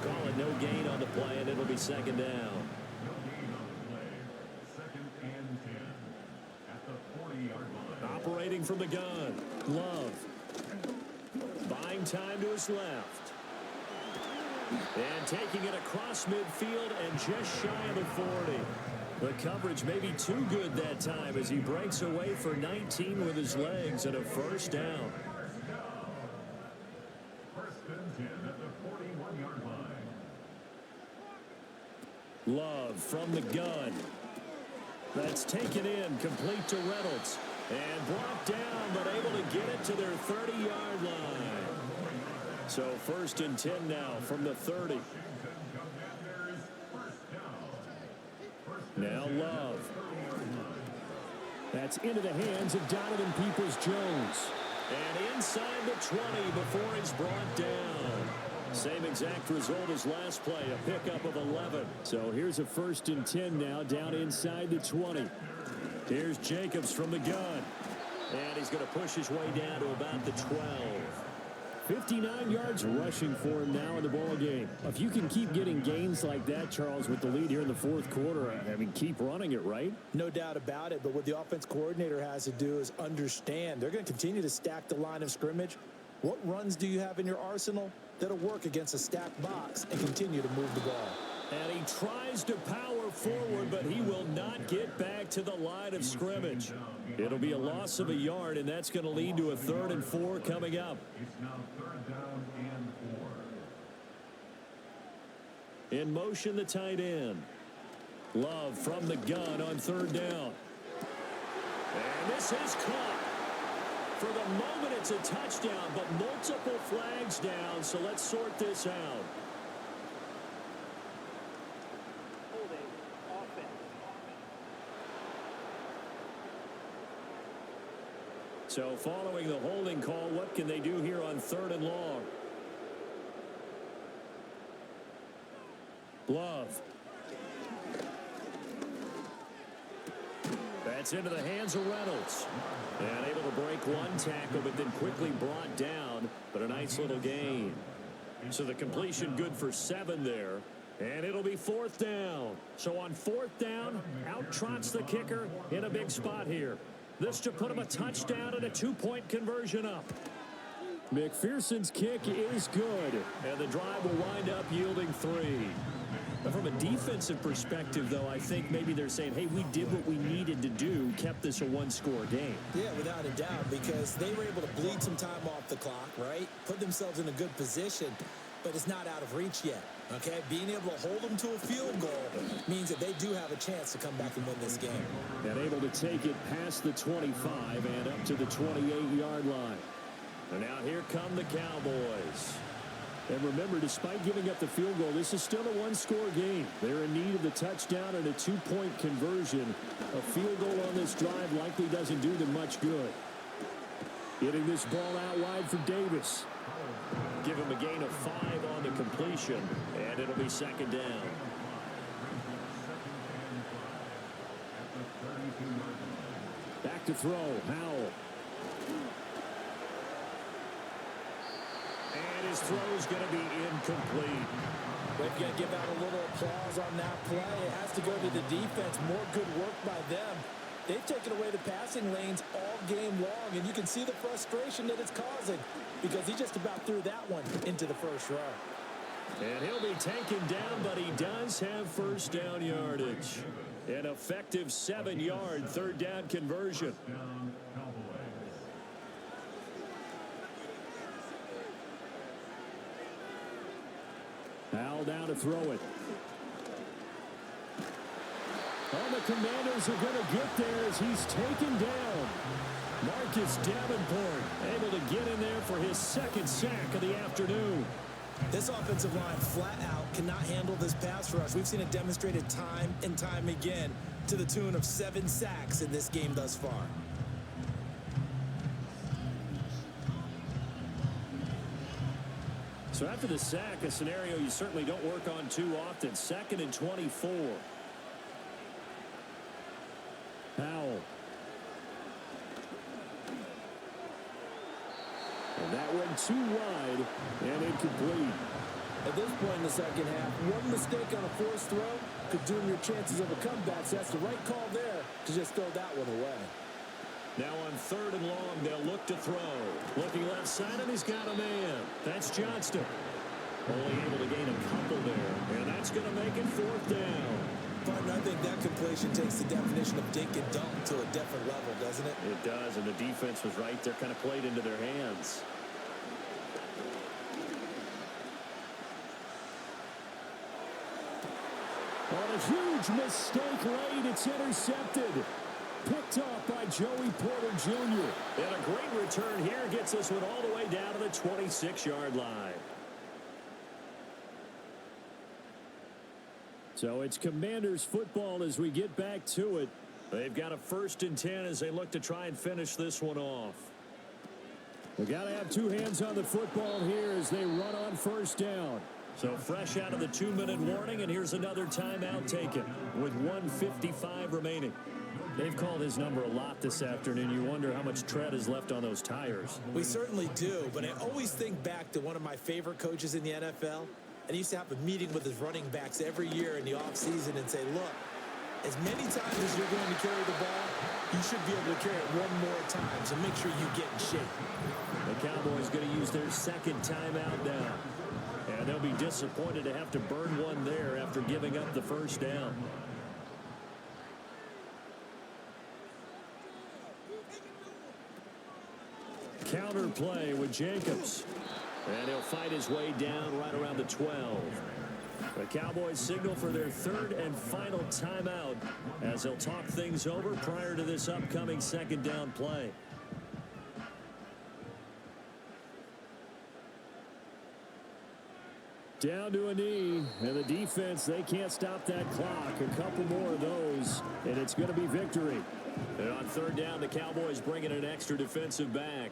Call it no gain on the play, and it'll be 2nd down. Operating from the gun. Love. Buying time to his left. And taking it across midfield and just shy of the 40. The coverage may be too good that time as he breaks away for 19 with his legs and a 1st down. Love from the gun. That's taken in, complete to Reynolds. And brought down, but able to get it to their 30-yard line. So 1st and 10 now from the 30. Now Love. That's into the hands of Donovan Peoples-Jones. And inside the 20 before he's brought down. Same exact result as last play, a pickup of 11. So here's a 1st and 10 now, down inside the 20. Here's Jacobs from the gun. And he's going to push his way down to about the 12. 59 yards rushing for him now in the ball game. If you can keep getting gains like that, Charles, with the lead here in the 4th quarter, I mean, keep running it, right? No doubt about it, but what the offense coordinator has to do is understand they're going to continue to stack the line of scrimmage. What runs do you have in your arsenal that'll work against a stacked box and continue to move the ball? And he tries to power forward, but he will not get back to the line of scrimmage. It'll be a loss of a yard, and that's going to lead to a 3rd and 4 coming up. It's now 3rd down and 4. In motion, the tight end. Love from the gun on 3rd down. And this is caught. For the moment, it's a touchdown, but multiple flags down, so let's sort this out. So following the holding call, what can they do here on 3rd and long? Love. That's into the hands of Reynolds. And able to break one tackle, but then quickly brought down. But a nice little gain. So the completion good for 7 there. And it'll be 4th down. So on 4th down, out trots the kicker in a big spot here. This to put him a touchdown and a 2-point conversion up. McPherson's kick is good. And the drive will wind up yielding 3. From a defensive perspective, though, I think maybe they're saying, hey, we did what we needed to do, kept this a 1-score game. Yeah, without a doubt, because they were able to bleed some time off the clock, right? Put themselves in a good position, but it's not out of reach yet, okay? Being able to hold them to a field goal means that they do have a chance to come back and win this game. And able to take it past the 25 and up to the 28-yard line. And now here come the Cowboys. And remember, despite giving up the field goal, this is still a 1-score game. They're in need of the touchdown and a 2-point conversion. A field goal on this drive likely doesn't do them much good. Getting this ball out wide for Davis. Give him a gain of 5 on the completion, and it'll be 2nd down. Back to throw, Howell. And his throw's going to be incomplete. They've got to give out a little applause on that play. It has to go to the defense. More good work by them. They've taken away the passing lanes all game long, and you can see the frustration that it's causing because he just about threw that one into the first row. And he'll be taken down, but he does have 1st down yardage. An effective 7-yard 3rd down conversion. Howell down to throw it. Oh, the Commanders are going to get there as he's taken down. Marcus Davenport able to get in there for his 2nd sack of the afternoon. This offensive line flat out cannot handle this pass rush. We've seen it demonstrated time and time again to the tune of 7 sacks in this game thus far. So after the sack, a scenario you certainly don't work on too often. 2nd and 24. Howell. And that went too wide and incomplete. At this point in the second half, one mistake on a forced throw could doom your chances of a comeback. So that's the right call there to just throw that one away. Now on 3rd and long, they'll look to throw. Looking left side, and he's got a man. That's Johnston. Only able to gain a couple there, and that's going to make it 4th down. But I think that completion takes the definition of dink and dunk to a different level, doesn't it? It does, and the defense was right there, kind of played into their hands. On a huge mistake late, it's intercepted. Picked off by Joey Porter Jr. And a great return here gets this one all the way down to the 26-yard line. So it's Commanders football as we get back to it. They've got a 1st and 10 as they look to try and finish this one off. We got to have 2 hands on the football here as they run on 1st down. So fresh out of the 2-minute warning, and here's another timeout taken with 1:55 remaining. They've called his number a lot this afternoon. You wonder how much tread is left on those tires. We certainly do, but I always think back to one of my favorite coaches in the NFL. And he used to have a meeting with his running backs every year in the offseason and say, look, as many times as you're going to carry the ball, you should be able to carry it one more time, so make sure you get in shape. The Cowboys going to use their 2nd timeout now. And they'll be disappointed to have to burn one there after giving up the 1st down. Counter play with Jacobs. And he'll fight his way down right around the 12. The Cowboys signal for their 3rd and final timeout as they'll talk things over prior to this upcoming 2nd down play. Down to a knee, and the defense, they can't stop that clock. A couple more of those, and it's going to be victory. And on third down, the Cowboys bringing an extra defensive back.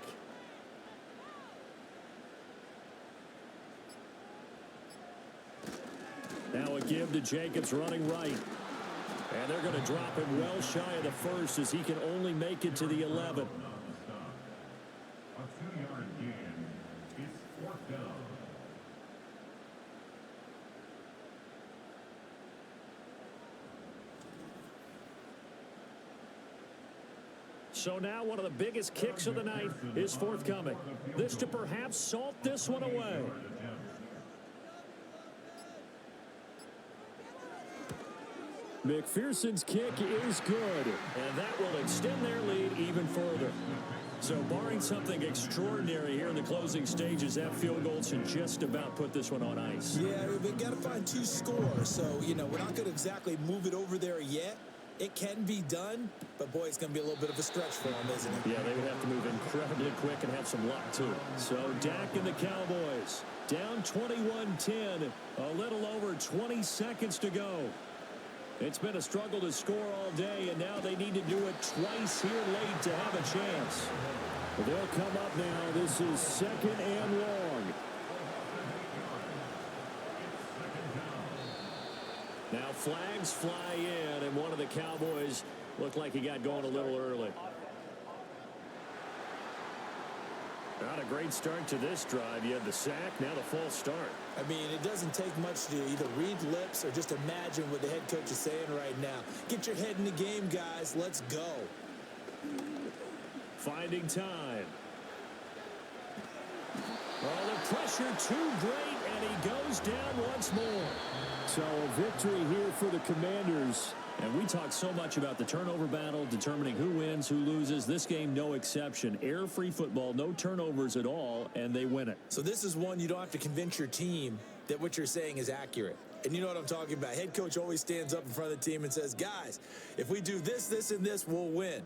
Now a give to Jacobs running right. And they're going to drop him well shy of the first as he can only make it to the 11. A 2-yard gain. It's fourth down. So now one of the biggest kicks of the night is forthcoming. This to perhaps salt this one away. McPherson's kick is good, and that will extend their lead even further. So barring something extraordinary here in the closing stages, that field goal should just about put this one on ice. Yeah, we've got to find 2 scores. So, we're not going to exactly move it over there yet. It can be done, but boy, it's going to be a little bit of a stretch for them, isn't it? Yeah, they would have to move incredibly quick and have some luck, too. So Dak and the Cowboys down 21-10, a little over 20 seconds to go. It's been a struggle to score all day, and now they need to do it twice here late to have a chance. They'll come up now. This is 2nd and long. Now flags fly in, and one of the Cowboys looked like he got going a little early. Not a great start to this drive. You had the sack, now the false start. I mean, it doesn't take much to either read lips or just imagine what the head coach is saying right now. Get your head in the game, guys. Let's go. Finding time. Oh, the pressure too great, and he goes down once more. So a victory here for the Commanders. And we talk so much about the turnover battle, determining who wins, who loses. This game, no exception. Error-free football, no turnovers at all, and they win it. So this is one you don't have to convince your team that what you're saying is accurate. And you know what I'm talking about. Head coach always stands up in front of the team and says, guys, if we do this, this, and this, we'll win.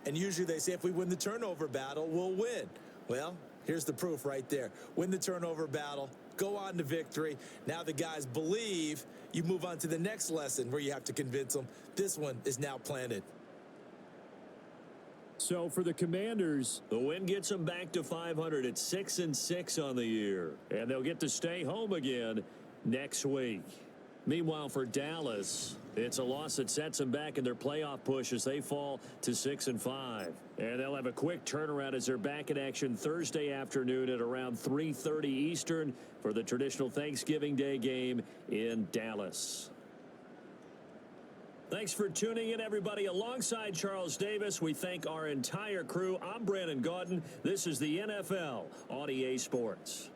And usually they say if we win the turnover battle, we'll win. Well, here's the proof right there. Win the turnover battle. Go on to victory. Now the guys believe. You move on to the next lesson where you have to convince them. This one is now planted. So for the Commanders, the win gets them back to 500 at 6-6 on the year. And they'll get to stay home again next week. Meanwhile, for Dallas, it's a loss that sets them back in their playoff push as they fall to 6-5. And they'll have a quick turnaround as they're back in action Thursday afternoon at around 3:30 Eastern for the traditional Thanksgiving Day game in Dallas. Thanks for tuning in, everybody. Alongside Charles Davis, we thank our entire crew. I'm Brandon Gaudin. This is the NFL on EA Sports.